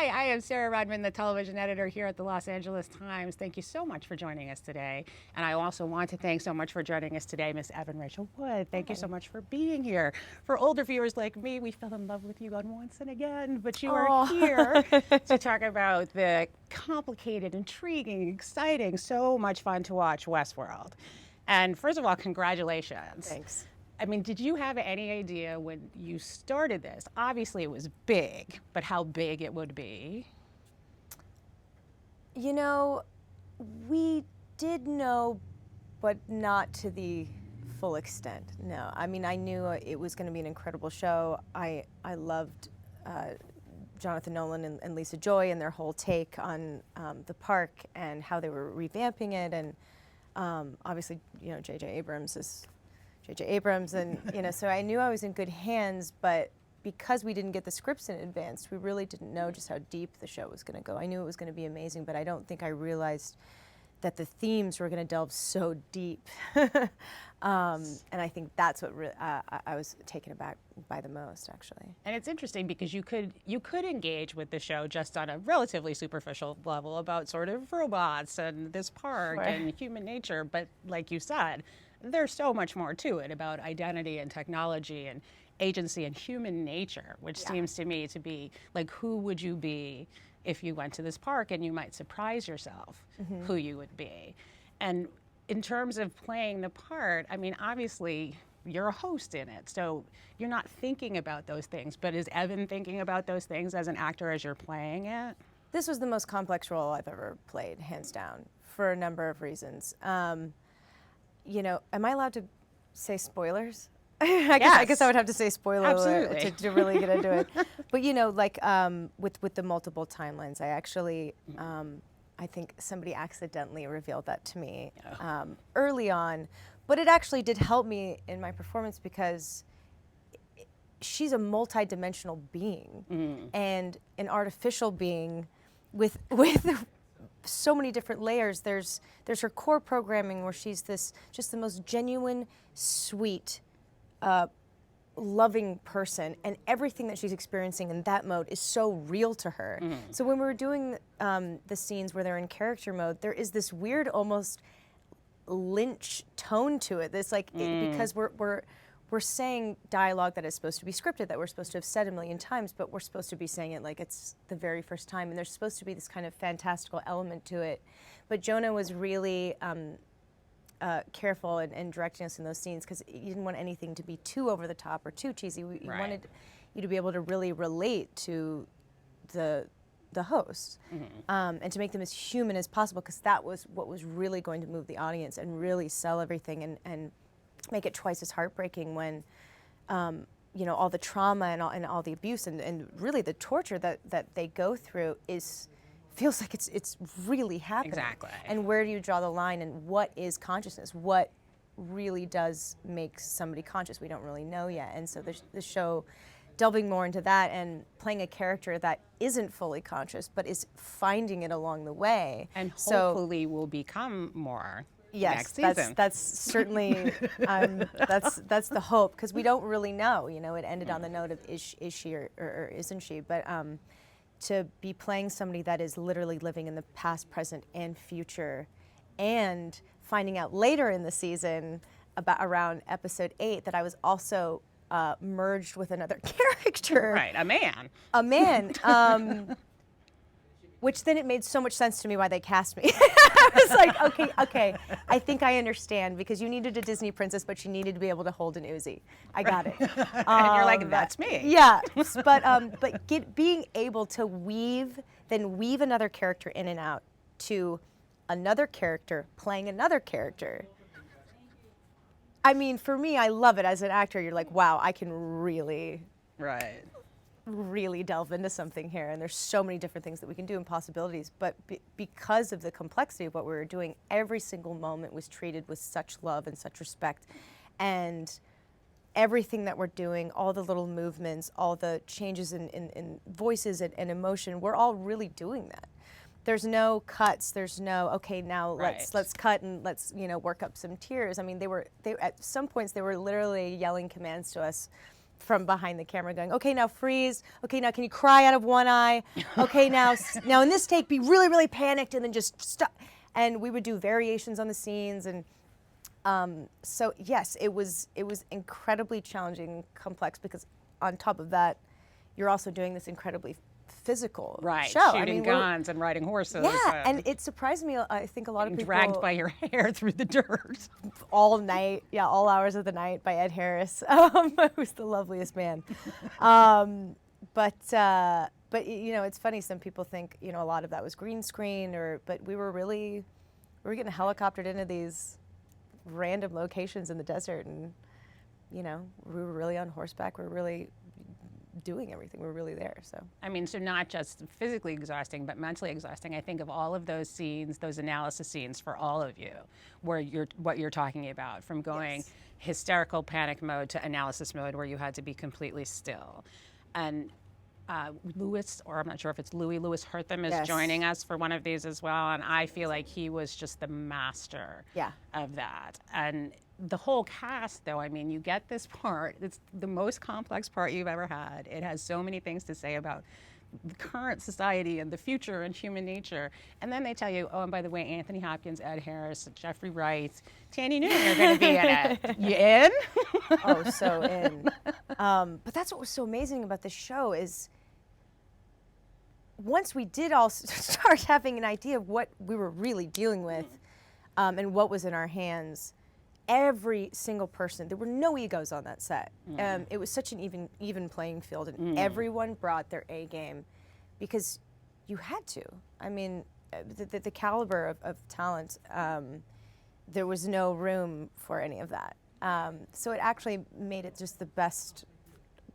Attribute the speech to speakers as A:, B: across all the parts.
A: Hi, I am Sarah Rodman, the television editor here at the Los Angeles Times. Thank you so much for joining us today. And I also want to thank so much for joining us today, Miss Evan Rachel Wood. Thank you so much for being here. For older viewers like me, we fell in love with you on Once and Again, but you are here to talk about the complicated, intriguing, exciting, so much fun to watch Westworld. And first of all, congratulations.
B: Thanks.
A: I mean, did you have any idea when you started this? Obviously, it was big, but how big it would be?
B: You know, we did know, but not to the full extent. No, I mean, I knew it was going to be an incredible show. I loved Jonathan Nolan and Lisa Joy and their whole take on the park and how they were revamping it, and obviously, you know, J.J. Abrams is J.J. Abrams, and you know, so I knew I was in good hands, but because we didn't get the scripts in advance, we really didn't know just how deep the show was going to go. I knew it was going to be amazing, but I don't think I realized that the themes were going to delve so deep. And I think that's what I was taken aback by the most, actually.
A: And it's interesting because you could engage with the show just on a relatively superficial level about sort of robots and this park and human nature, but like you said, there's so much more to it about identity and technology and agency and human nature, which seems to me to be like, who would you be if you went to this park, and you might surprise yourself who you would be. And in terms of playing the part, I mean, obviously you're a host in it, so you're not thinking about those things, but is Evan thinking about those things as an actor as you're playing it?
B: This was the most complex role I've ever played, hands down, for a number of reasons. You know, am I allowed to say spoilers? I guess I would have to say spoiler alert to really get into it. But you know, like with the multiple timelines, I actually, I think somebody accidentally revealed that to me early on. But it actually did help me in my performance because she's a multi-dimensional being and an artificial being with so many different layers. There's her core programming where she's just the most genuine, sweet, loving person, and everything that she's experiencing in that mode is so real to her. So when we were doing the scenes where they're in character mode, there is this weird, almost Lynch tone to it. This because we're saying dialogue that is supposed to be scripted, that we're supposed to have said a million times, but we're supposed to be saying it like it's the very first time, and there's supposed to be this kind of fantastical element to it. But Jonah was really careful in directing us in those scenes because you didn't want anything to be too over the top or too cheesy. You wanted you to be able to really relate to the hosts and to make them as human as possible, because that was what was really going to move the audience and really sell everything and make it twice as heartbreaking when you know, all the trauma and all the abuse and really the torture that they go through feels like it's really happening.
A: Exactly.
B: And where do you draw the line, and what is consciousness? What really does make somebody conscious? We don't really know yet. And so the show delving more into that and playing a character that isn't fully conscious but is finding it along the way.
A: And hopefully will become more.
B: Yes,
A: next season.
B: that's certainly that's the hope, because we don't really know. You know, it ended on the note of is she or isn't she? But to be playing somebody that is literally living in the past, present, and future, and finding out later in the season around episode 8 that I was also merged with another character.
A: Right, a man.
B: A man. Which then it made so much sense to me why they cast me. I was like, okay, I think I understand, because you needed a Disney princess, but you needed to be able to hold an Uzi. I got it.
A: And you're like, that's me.
B: Yeah, but being able to weave another character in and out to another character playing another character. I mean, for me, I love it as an actor. You're like, wow, I can really delve into something here, and there's so many different things that we can do and possibilities, but because of the complexity of what we were doing, every single moment was treated with such love and such respect, and everything that we're doing, all the little movements, all the changes in voices and emotion, we're all really doing that. There's no cuts. There's no, okay, now let's cut and let's, you know, work up some tears. I mean, they at some points they were literally yelling commands to us from behind the camera going, okay, now freeze. Okay, now can you cry out of one eye? Okay, now in this take, be really, really panicked and then just stop. And we would do variations on the scenes. And so yes, it was incredibly challenging and complex because on top of that, you're also doing this incredibly physical show.
A: Shooting guns and riding horses.
B: Yeah, and it surprised me. I think a lot of people
A: dragged by your hair through the dirt
B: all night. Yeah, all hours of the night by Ed Harris, who's the loveliest man. But it's funny. Some people think a lot of that was green screen, but we were getting helicoptered into these random locations in the desert, and we were really on horseback. We were really doing everything. We're really there. So
A: so not just physically exhausting, but mentally exhausting. I think of all of those scenes, those analysis scenes for all of you, where what you're talking about, from going hysterical panic mode to analysis mode, where you had to be completely still. And Lewis, or I'm not sure if it's Louis Hertham, is joining us for one of these as well, and I feel like he was just the master of that. And the whole cast, though, you get this part. It's the most complex part you've ever had. It has so many things to say about the current society and the future and human nature. And then they tell you, oh, and by the way, Anthony Hopkins, Ed Harris, Jeffrey Wright, Tandy Newton are going to be in it. You in?
B: Oh, so in. But that's what was so amazing about this show is once we did all start having an idea of what we were really dealing with and what was in our hands, every single person, there were no egos on that set. It was such an even playing field, and everyone brought their A game because you had to. The caliber of talent, there was no room for any of that. So it actually made it just the best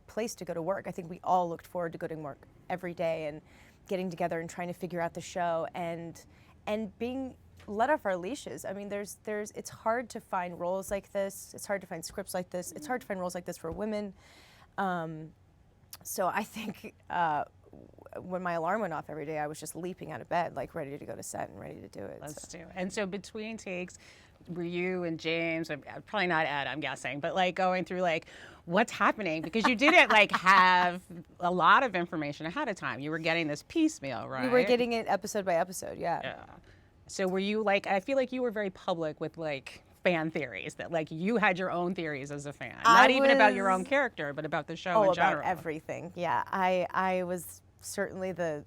B: place to go to work. I think we all looked forward to going to work every day and getting together and trying to figure out the show and being let off our leashes. It's hard to find roles like this. It's hard to find scripts like this. It's hard to find roles like this for women. So I think when my alarm went off every day, I was just leaping out of bed, like ready to go to set and ready to do it.
A: Let's do it. And so between takes, were you and James, probably not Ed, I'm guessing, but like going through like what's happening? Because you didn't like have a lot of information ahead of time. You were getting this piecemeal, right?
B: We were getting it episode by episode, yeah.
A: So were you like, I feel like you were very public with like fan theories, that like you had your own theories as a fan. Not even about your own character, but about the show in general.
B: About everything, yeah. I was certainly the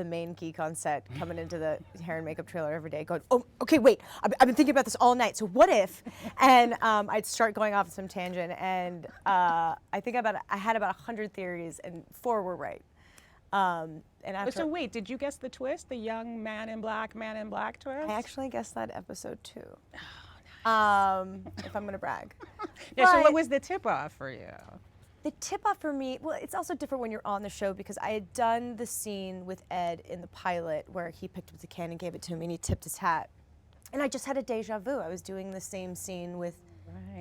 B: main geek on set, coming into the hair and makeup trailer every day going, oh, okay, wait, I've been thinking about this all night, so what if? And I'd start going off some tangent, and I think I had about 100 theories, and 4 were right.
A: So wait, did you guess the twist, the young man in black twist?
B: I actually guessed that episode 2. Oh, nice. If I'm gonna brag.
A: So what was the tip-off for you?
B: The tip-off for me, well, it's also different when you're on the show because I had done the scene with Ed in the pilot where he picked up the can and gave it to me and he tipped his hat. And I just had a deja vu. I was doing the same scene with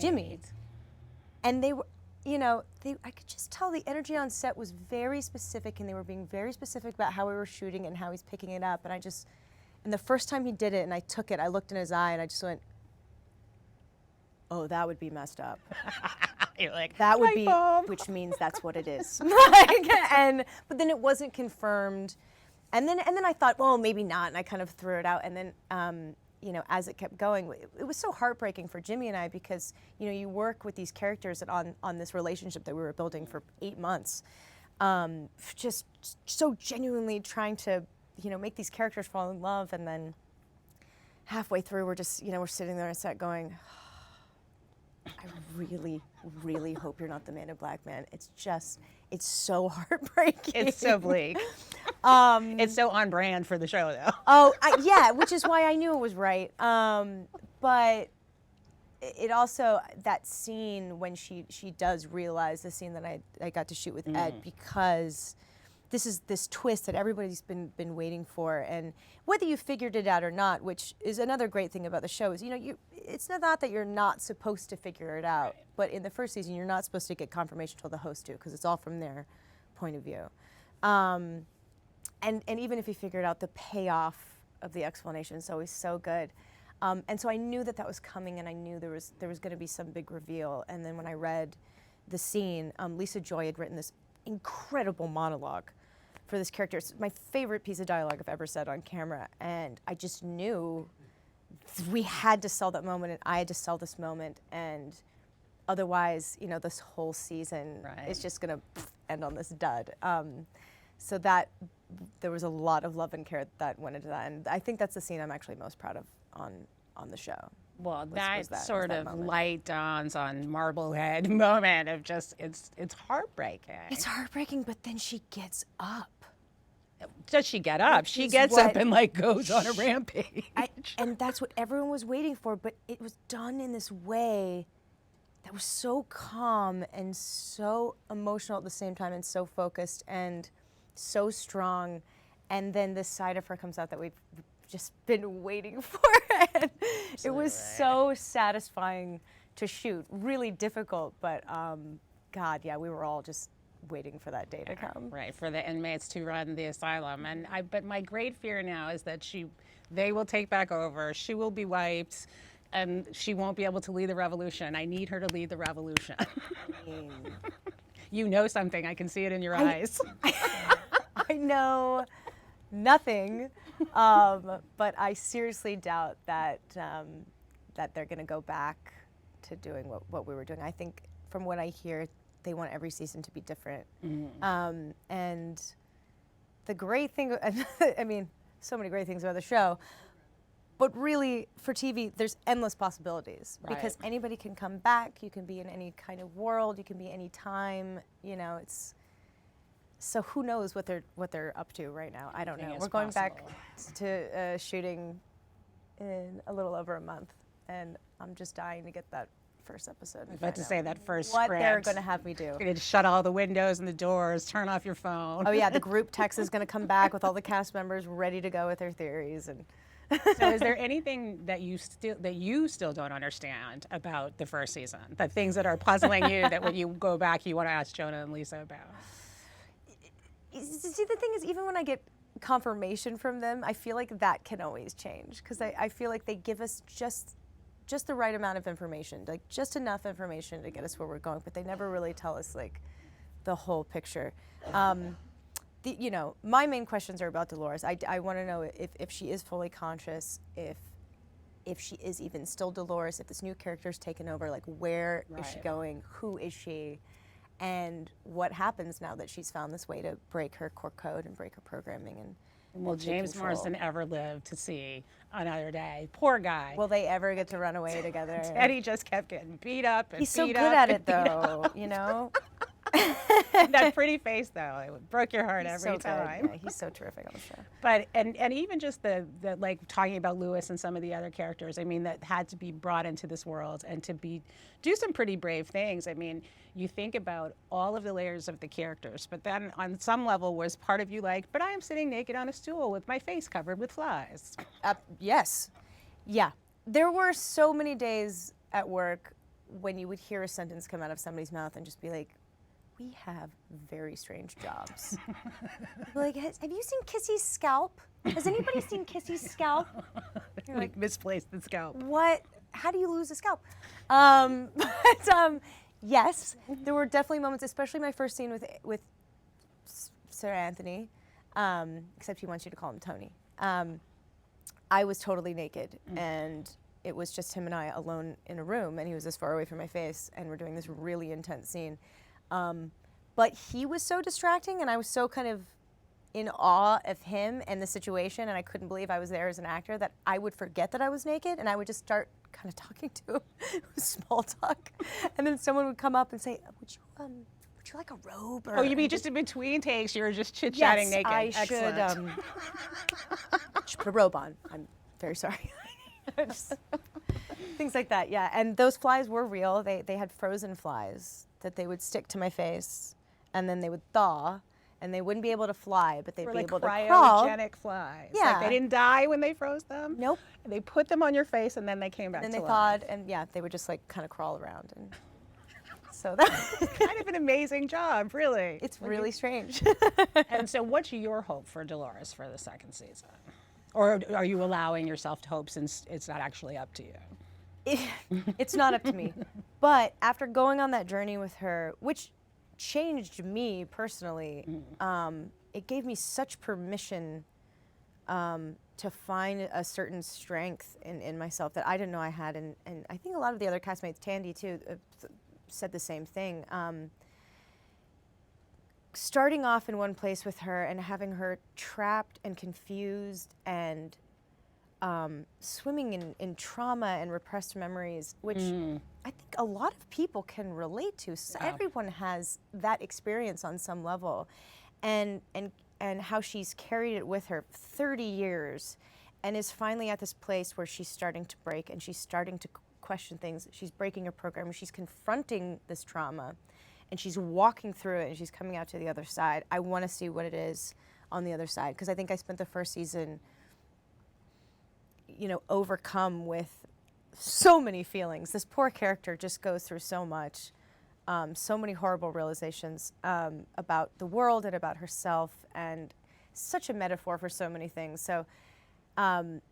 B: Jimmy. And they were, I could just tell the energy on set was very specific, and they were being very specific about how we were shooting and how he's picking it up. And the first time he did it and I took it, I looked in his eye and I just went, oh, that would be messed up.
A: You're like,
B: that would be, which means that's what it is. But then it wasn't confirmed. And then I thought, well, maybe not, and I kind of threw it out. And then, as it kept going, it was so heartbreaking for Jimmy and I because, you work with these characters on this relationship that we were building for 8 months, just so genuinely trying to, make these characters fall in love. And then halfway through, we're just, we're sitting there on set going, I really, really hope you're not the man in black, man. It's so heartbreaking.
A: It's so bleak. It's so on brand for the show, though.
B: Yeah, which is why I knew it was right. But it also, that scene when she does realize, the scene that I got to shoot with Ed, because this is this twist that everybody's been waiting for, and whether you figured it out or not, which is another great thing about the show, is it's not that you're not supposed to figure it out, but in the first season you're not supposed to get confirmation until the hosts do, because it's all from their point of view. And even if you figure it out, the payoff of the explanation is always so good. And so I knew that was coming, and I knew there was going to be some big reveal. And then when I read the scene, Lisa Joy had written this incredible monologue for this character. It's my favorite piece of dialogue I've ever said on camera, and I just knew we had to sell that moment, and I had to sell this moment, and otherwise, you know, this whole season is just gonna end on this dud. So that there was a lot of love and care that went into that, and I think that's the scene I'm actually most proud of on the show.
A: Well, that sort of light dawns on Marblehead moment of just it's heartbreaking.
B: It's heartbreaking, but then she gets up.
A: Does she get up? She gets up and like goes on a rampage.
B: And that's what everyone was waiting for, but it was done in this way that was so calm and so emotional at the same time, and so focused and so strong. And then this side of her comes out that we've just been waiting for. And it was so satisfying to shoot. Really difficult, but God, yeah, we were all just waiting for that day to come.
A: Right, for the inmates to run the asylum. But my great fear now is that they will take back over. She will be wiped, and she won't be able to lead the revolution. I need her to lead the revolution. You know something. I can see it in your eyes.
B: I know nothing, but I seriously doubt that that they're going to go back to doing what we were doing. I think, from what I hear, they want every season to be different. And the great thing, I mean, so many great things about the show, but really for TV, there's endless possibilities because anybody can come back. You can be in any kind of world. You can be any time. You know, so who knows what they're up to right now? I don't know. We're going back to shooting in a little over a month, and I'm just dying to get that first episode.
A: I was about to say that first
B: what
A: script.
B: They're going to have me do.
A: You're going to shut all the windows and the doors, turn off your phone.
B: Oh yeah, the group text is going to come back with all the cast members ready to go with their theories. And
A: so, is there anything that you still don't understand about the first season? The things that are puzzling you that when you go back, you want to ask Jonah and Lisa about?
B: See, the thing is, even when I get confirmation from them, I feel like that can always change because I feel like they give us just the right amount of information, like just enough information to get us where we're going, but they never really tell us like the whole picture. You know, my main questions are about Dolores. I want to know if she is fully conscious, if she is even still Dolores, if this new character's taken over, like where is she going, who is she, and what happens now that she's found this way to break her core code and break her programming and
A: will James Marsden ever live to see another day? Poor guy.
B: Will they ever get to run away together?
A: Teddy just kept getting beat up and
B: He's so good at it, though, you know?
A: That pretty face, though, it broke your heart every time.
B: Yeah, he's so terrific on the show.
A: But, and even just the like talking about Lewis and some of the other characters, I mean, that had to be brought into this world and to do some pretty brave things. I mean, you think about all of the layers of the characters, but then on some level was part of you like, but I am sitting naked on a stool with my face covered with flies.
B: Yes. Yeah. There were so many days at work when you would hear a sentence come out of somebody's mouth and just be like, we have very strange jobs. Like, have you seen Kissy's scalp? Has anybody seen Kissy's scalp?
A: You're like, misplaced the scalp.
B: What? How do you lose a scalp? Yes, there were definitely moments, especially my first scene with Sir Anthony, except he wants you to call him Tony. I was totally naked, and it was just him and I alone in a room, and he was this far away from my face, and we're doing this really intense scene. But he was so distracting, and I was so kind of in awe of him and the situation, and I couldn't believe I was there as an actor, that I would forget that I was naked, and I would just start kind of talking to him, small talk, and then someone would come up and say, would you like a robe? Or,
A: oh, you mean just in between takes, you were just chit-chatting naked?
B: I
A: Excellent.
B: should put a robe on. I'm very sorry. Things like that, yeah. And those flies were real. They had frozen flies that they would stick to my face, and then they would thaw, and they wouldn't be able to fly, but they'd be able to crawl.
A: Cryogenic flies.
B: Yeah.
A: Like they didn't die when they froze them?
B: Nope.
A: They put them on your face, and then they came back to life.
B: And then they thawed, and yeah, they would just like kind of crawl around. And so that's
A: kind of an amazing job, really.
B: It's really strange.
A: And so what's your hope for Dolores for the second season? Or are you allowing yourself to hope since it's not actually up to you?
B: It's not up to me. But after going on that journey with her, which changed me personally, it gave me such permission to find a certain strength in myself that I didn't know I had. And I think a lot of the other castmates, Tandy too, said the same thing. Starting off in one place with her and having her trapped and confused and swimming in trauma and repressed memories, which I think a lot of people can relate to. So everyone has that experience on some level, and how she's carried it with her 30 years, and is finally at this place where she's starting to break and she's starting to question things. She's breaking her program. She's confronting this trauma, and she's walking through it, and she's coming out to the other side. I want to see what it is on the other side, because I think I spent the first season, overcome with so many feelings. This poor character just goes through so much, so many horrible realizations about the world and about herself, and such a metaphor for so many things. So,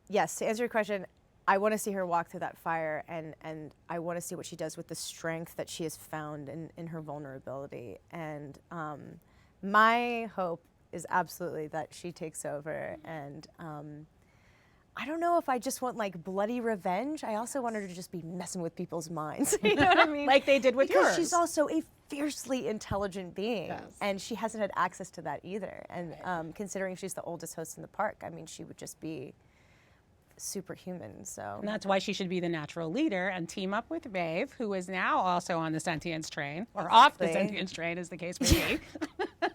B: yes, to answer your question, I want to see her walk through that fire, and I want to see what she does with the strength that she has found in her vulnerability. And my hope is absolutely that she takes over, and I don't know if I just want like bloody revenge. I also want her to just be messing with people's minds. You know what I mean?
A: Like they did with
B: because
A: yours.
B: She's also a fiercely intelligent being,
A: Yes.
B: and she hasn't had access to that either. And considering she's the oldest host in the park, I mean, she would just be superhuman. So
A: And that's why she should be the natural leader and team up with Maeve, who is now also on the sentience train, or off the sentience train, as the case may be.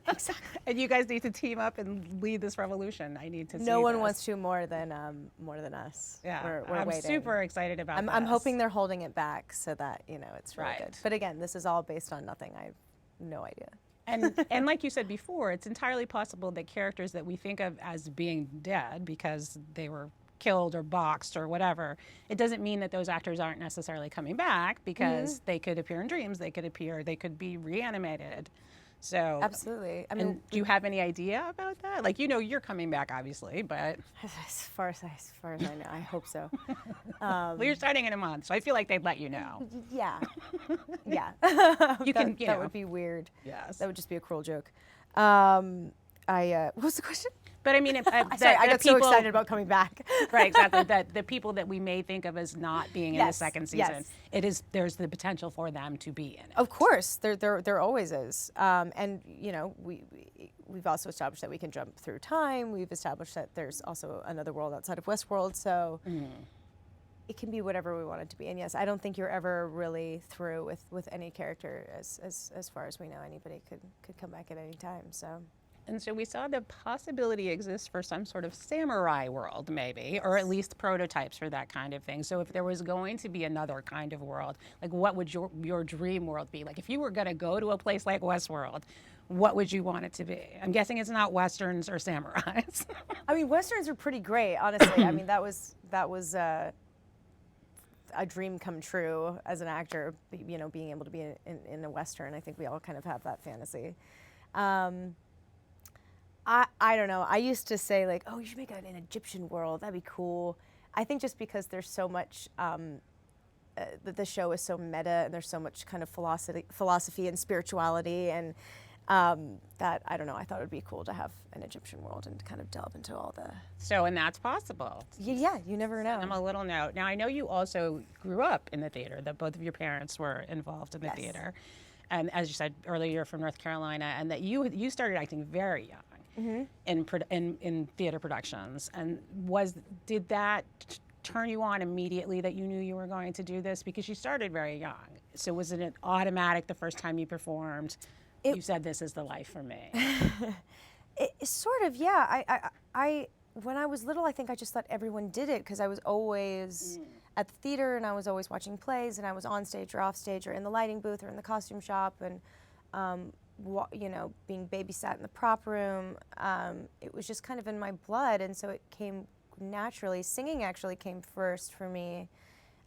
B: Exactly.
A: And you guys need to team up and lead this revolution. I need to see
B: No one
A: this.
B: wants to more than us.
A: Yeah,
B: we're
A: I'm
B: waiting.
A: super excited about
B: I'm
A: this.
B: hoping they're holding it back so that it's really
A: Right.
B: good. But again, this is all based on nothing. I have no idea.
A: And like you said before, it's entirely possible that characters that we think of as being dead because they were killed or boxed or whatever, it doesn't mean that those actors aren't necessarily coming back, because they could appear in dreams, they could be reanimated. So
B: Absolutely. I
A: and
B: mean,
A: do you have any idea about that? Like, you're coming back, obviously, but
B: as far as I know, I hope so.
A: well, you're starting in a month, so I feel like they'd let you know.
B: Yeah, yeah.
A: That
B: would be weird.
A: Yes.
B: That would just be a cruel joke. What was the question?
A: But I mean,
B: Sorry, I got so excited about coming back.
A: Right, exactly. That the people that we may think of as not being in the
B: Yes,
A: second season,
B: yes.
A: there's the potential for them to be in it.
B: Of course, there always is. And we've also established that we can jump through time. We've established that there's also another world outside of Westworld. So it can be whatever we want it to be. And yes, I don't think you're ever really through with any character as far as we know. Anybody could come back at any time. So.
A: And so we saw the possibility exists for some sort of samurai world, maybe, or at least prototypes for that kind of thing. So if there was going to be another kind of world, like what would your dream world be? Like if you were going to go to a place like Westworld, what would you want it to be? I'm guessing it's not Westerns or samurais.
B: I mean, Westerns are pretty great, honestly. I mean, that was a dream come true as an actor, being able to be in a Western. I think we all kind of have that fantasy. I don't know. I used to say like, oh, you should make an Egyptian world. That'd be cool. I think just because there's so much, the show is so meta, and there's so much kind of philosophy and spirituality, and that, I don't know, I thought it would be cool to have an Egyptian world and kind of delve into all the...
A: So, and that's possible.
B: Yeah, you never know.
A: I'm a little note. Now, I know you also grew up in the theater, that both of your parents were involved in the theater. And as you said earlier, you're from North Carolina, and that you started acting very young. In theater productions, and did that turn you on immediately that you knew you were going to do this, because you started very young? So was it automatic the first time you performed? You said, this is the life for me.
B: It sort of, yeah. I when I was little, I think I just thought everyone did it because I was always at the theater, and I was always watching plays, and I was on stage or off stage or in the lighting booth or in the costume shop, and being babysat in the prop room. It was just kind of in my blood, and so it came naturally. Singing actually came first for me,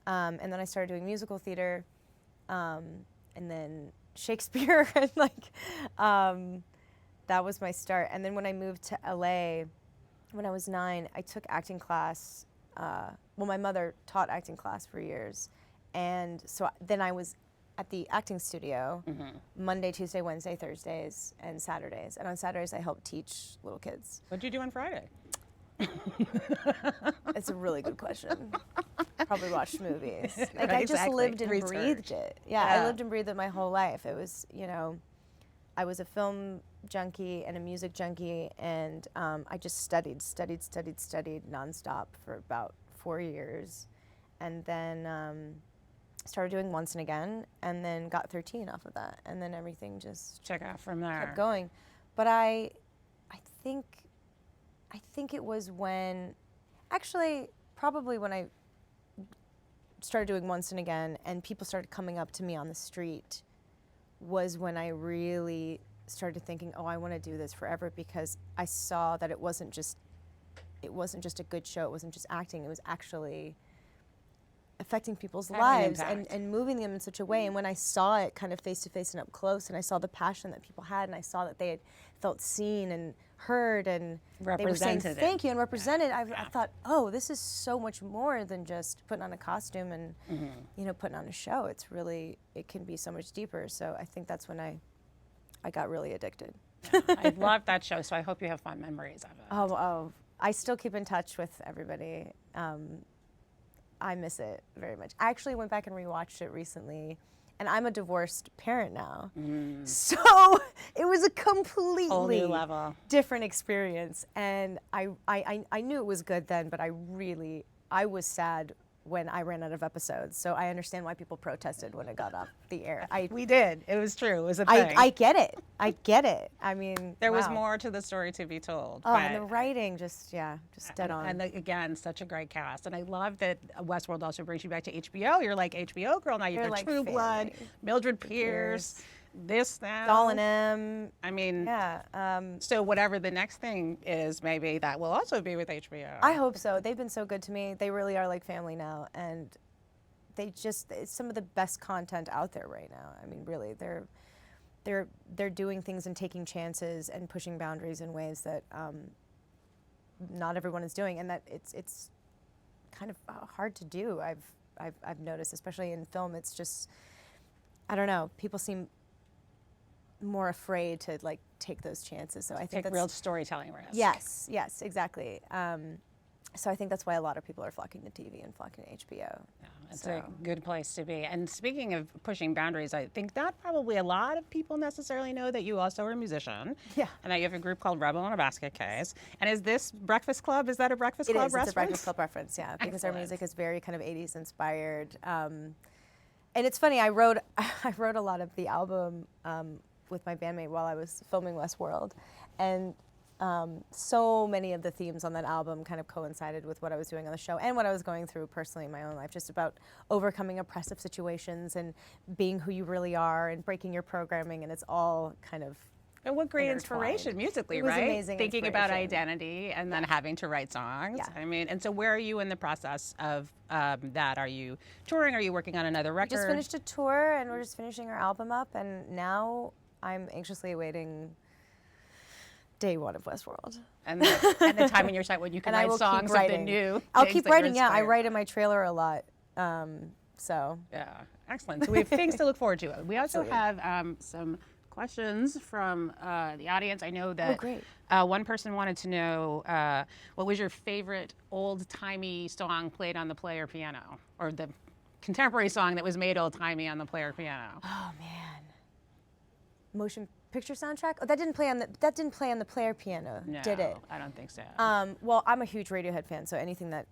B: and then I started doing musical theater, and then Shakespeare, and that was my start. And then when I moved to LA, when I was 9, I took acting class. My mother taught acting class for years, and so then I was at the acting studio Monday, Tuesday, Wednesday, Thursdays, and Saturdays. And on Saturdays, I help teach little kids.
A: What'd you do on Friday?
B: It's a really good question. Probably watched movies. Like,
A: Right,
B: I just
A: exactly.
B: lived and
A: Research.
B: breathed it. Yeah, I lived and breathed it my whole life. It was, you know, I was a film junkie and a music junkie, and I just studied nonstop for about 4 years, and then started doing Once and Again, and then got 13 off of that, and then everything just
A: Check out from there.
B: kept going. But I think it was when, actually, probably when I started doing Once and Again, and people started coming up to me on the street, was when I really started thinking, oh, I want to do this forever, because I saw that it wasn't just a good show, it wasn't just acting, it was actually affecting people's
A: Having an
B: lives
A: impact.
B: and moving them in such a way. And when I saw it kind of face to face and up close, and I saw the passion that people had, and I saw that they had felt seen and heard, and they were saying
A: Represented it.
B: thank you and represented, I thought, oh, this is so much more than just putting on a costume and you know, putting on a show. It's really, it can be so much deeper. So I think that's when I got really addicted.
A: I love that show, so I hope you have fun memories of it.
B: Oh, I still keep in touch with everybody. I miss it very much. I actually went back and rewatched it recently, and I'm a divorced parent now. So it was a completely
A: Whole new level.
B: different experience. And I knew it was good then, but I was sad when I ran out of episodes. So I understand why people protested when it got off the air.
A: We did. It was true. It was a thing.
B: I get it. I get it. I mean,
A: there was
B: wow.
A: more to the story to be told.
B: Oh, and the
A: but-
B: writing just dead on.
A: And again, such a great cast. And I love that Westworld also brings you back to HBO. You're like HBO girl now. You've
B: You're
A: got
B: like
A: True Blood,
B: family.
A: Mildred Pierce, this now.
B: Doll and M.
A: I mean,
B: Yeah.
A: so whatever the next thing is, maybe that will also be with HBO.
B: I hope so. They've been so good to me. They really are like family now, and it's some of the best content out there right now. I mean, really, they're doing things and taking chances and pushing boundaries in ways that not everyone is doing, and that it's kind of hard to do. I've noticed, especially in film. It's just, I don't know. People seem more afraid to like take those chances. So I think
A: Take
B: that's
A: real storytelling risks.
B: Yes, exactly. So I think that's why a lot of people are flocking to TV and flocking to HBO.
A: Yeah, it's a good place to be. And speaking of pushing boundaries, I think not probably a lot of people necessarily know that you also are a musician.
B: Yeah.
A: And that you have a group called Rebel in a Basket Case. And is this Breakfast Club? Is that a Breakfast
B: It
A: Club
B: is.
A: reference?
B: It's a Breakfast Club reference, yeah, because our
A: Excellent.
B: music is very kind of 80s inspired. And it's funny, I wrote a lot of the album with my bandmate while I was filming Westworld, and so many of the themes on that album kind of coincided with what I was doing on the show and what I was going through personally in my own life, just about overcoming oppressive situations and being who you really are and breaking your programming, and it's all kind of
A: And what great
B: intertwined.
A: inspiration musically,
B: It was
A: right?
B: amazing
A: Thinking about
B: inspiration.
A: identity and then having to write songs.
B: Yeah.
A: I mean, and so where are you in the process of that? Are you touring? Are you working on another record?
B: We just finished a tour, and we're just finishing our album up, and now I'm anxiously awaiting day one of Westworld.
A: and the time in your site when you can
B: And I
A: write
B: will
A: songs
B: keep
A: of
B: writing.
A: the new.
B: I'll
A: things
B: keep
A: that you're
B: writing, yeah. I
A: inspired
B: write in my trailer a lot. So
A: Yeah, excellent. So we have things to look forward to. We also
B: Absolutely.
A: have some questions from the audience. I know that
B: great.
A: one person wanted to know what was your favorite old-timey song played on the player piano, or the contemporary song that was made old-timey on the player piano.
B: Oh man, motion picture soundtrack. Oh, that didn't play on the player piano,
A: No,
B: did it?
A: I don't think so.
B: Well, I'm a huge Radiohead fan, so anything that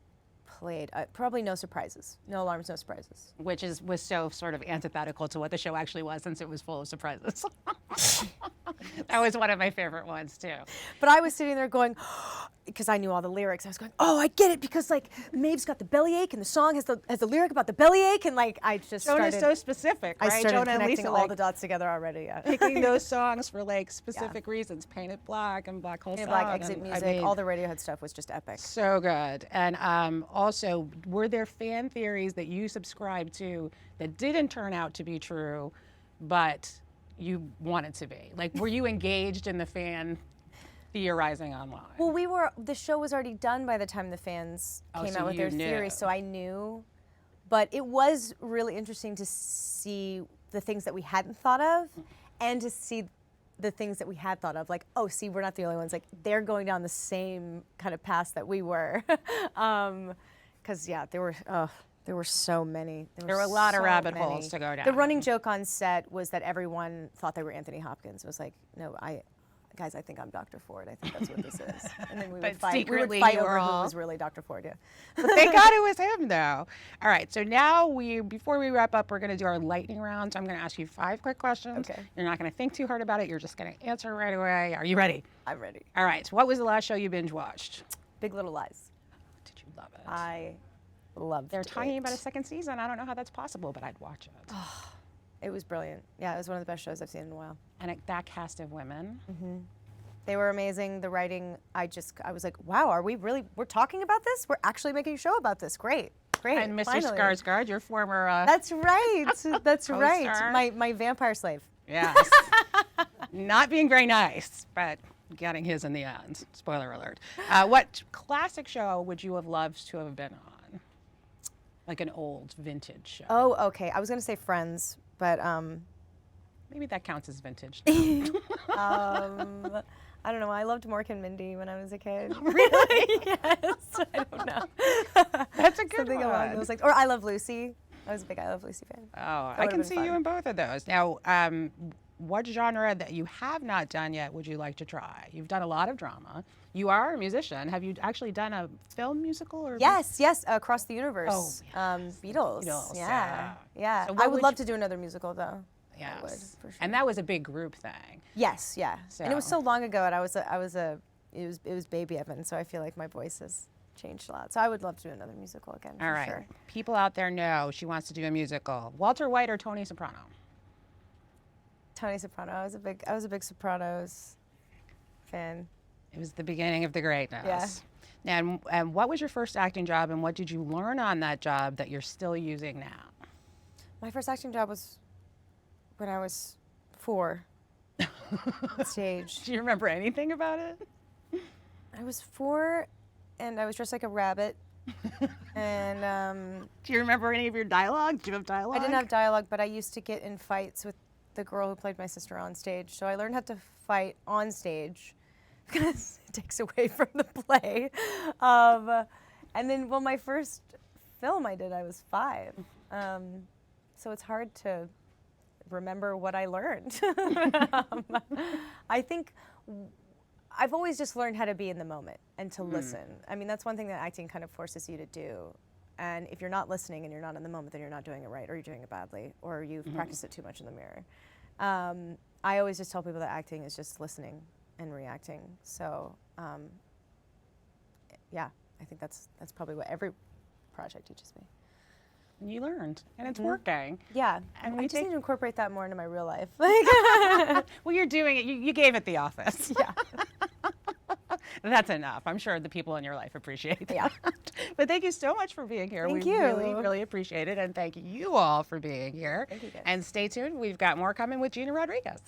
B: played, probably No Surprises, No Alarms, No Surprises.
A: Which was so sort of antithetical to what the show actually was, since it was full of surprises. That was one of my favorite ones too.
B: But I was sitting there going, because I knew all the lyrics. I was going, oh, I get it, because like Maeve's got the bellyache, and the song has the lyric about the bellyache, and like I just
A: Joan
B: started.
A: is so specific, right?
B: I started
A: Jonah and
B: connecting
A: Lisa,
B: all
A: like,
B: the dots together already. Yeah.
A: picking those songs for like specific reasons. Paint It Black and Black Hole
B: Painted
A: Song.
B: Black, Exit
A: and,
B: Music,
A: I mean,
B: all the Radiohead stuff was just epic.
A: so good. And also, were there fan theories that you subscribed to that didn't turn out to be true, but you wanted to be? Like, were you engaged in the fan theorizing online?
B: Well, the show was already done by the time the fans came
A: so
B: out with
A: you
B: their theories,
A: knew.
B: so I knew. But it was really interesting to see the things that we hadn't thought of, and to see the things that we had thought of, like, oh, see, we're not the only ones. Like, they're going down the same kind of path that we were. Because there were so many.
A: There were a lot of
B: so
A: rabbit
B: many.
A: holes to go down.
B: The running joke on set was that everyone thought they were Anthony Hopkins. It was like, no, guys, I think I'm Dr. Ford. I think that's what this is. And then we would fight.
A: Secretly,
B: we would fight
A: you were
B: over who
A: all...
B: was really Dr. Ford. Yeah.
A: But thank God it was him, though. All right, so now before we wrap up, we're going to do our lightning round. So I'm going to ask you 5 quick questions.
B: Okay.
A: You're not going to think too hard about it. You're just going to answer right away. Are you ready?
B: I'm ready.
A: All right. So what was the last show you binge watched?
B: Big Little Lies.
A: Did you love it?
B: I loved it.
A: They're talking about a second season. I don't know how that's possible, but I'd watch it.
B: It was brilliant. Yeah, it was one of the best shows I've seen in a while.
A: And that cast of women.
B: Mm-hmm. They were amazing. The writing, I was like, wow, we're talking about this? We're actually making a show about this. Great.
A: And Mr.
B: Finally.
A: Skarsgård, your former
B: That's right. That's
A: co-star.
B: right. My vampire slave.
A: Yes. Not being very nice, but getting his in the end. Spoiler alert. What classic show would you have loved to have been on? Like an old vintage show.
B: Oh, okay. I was going to say Friends, but
A: maybe that counts as vintage.
B: I don't know. I loved Mork and Mindy when I was a kid.
A: Really?
B: Yes. I don't know.
A: That's a good
B: Something
A: one.
B: along those lines. Or I Love Lucy. I was a big I Love Lucy fan.
A: Oh, I can see you in both of those. Now, what genre that you have not done yet would you like to try? You've done a lot of drama. You are a musician. Have you actually done a film musical? Or
B: Yes. Across the Universe.
A: Oh, yes.
B: Beatles. Yeah.
A: So
B: I would love to do another musical, though.
A: Yes.
B: I would, for sure.
A: And that was a big group thing.
B: Yes, yeah.
A: So.
B: And it was so long ago, and it was baby Evan, so I feel like my voice has changed a lot. So I would love to do another musical again.
A: All right.
B: Sure.
A: People out there know she wants to do a musical. Walter White or Tony Soprano?
B: Tony Soprano. I was a big Sopranos fan.
A: It was the beginning of the greatness.
B: Yeah.
A: Now, and what was your first acting job, and what did you learn on that job that you're still using now?
B: My first acting job was when I was 4 on stage.
A: Do you remember anything about it?
B: I was 4, and I was dressed like a rabbit. And
A: do you remember any of your dialogue? Do you have dialogue?
B: I didn't have dialogue, but I used to get in fights with the girl who played my sister on stage. So I learned how to fight on stage because it takes away from the play. And then, my first film I did, I was 5. So it's hard to remember what I learned. I think I've always just learned how to be in the moment and to listen. I mean, that's one thing that acting kind of forces you to do. And if you're not listening and you're not in the moment, then you're not doing it right, or you're doing it badly, or you've practiced it too much in the mirror. I always just tell people that acting is just listening and reacting. So, yeah, I think that's probably what every project teaches me.
A: You learned, and it's working.
B: Yeah,
A: and
B: I just need to incorporate that more into my real life.
A: Well, you're doing it. You gave it the office.
B: Yeah.
A: That's enough. I'm sure the people in your life appreciate that.
B: Yeah.
A: But thank you so much for being here.
B: Thank
A: we
B: you.
A: really, really appreciate it. And thank you all for being here.
B: Thank you, guys.
A: And stay tuned. We've got more coming with Gina Rodriguez.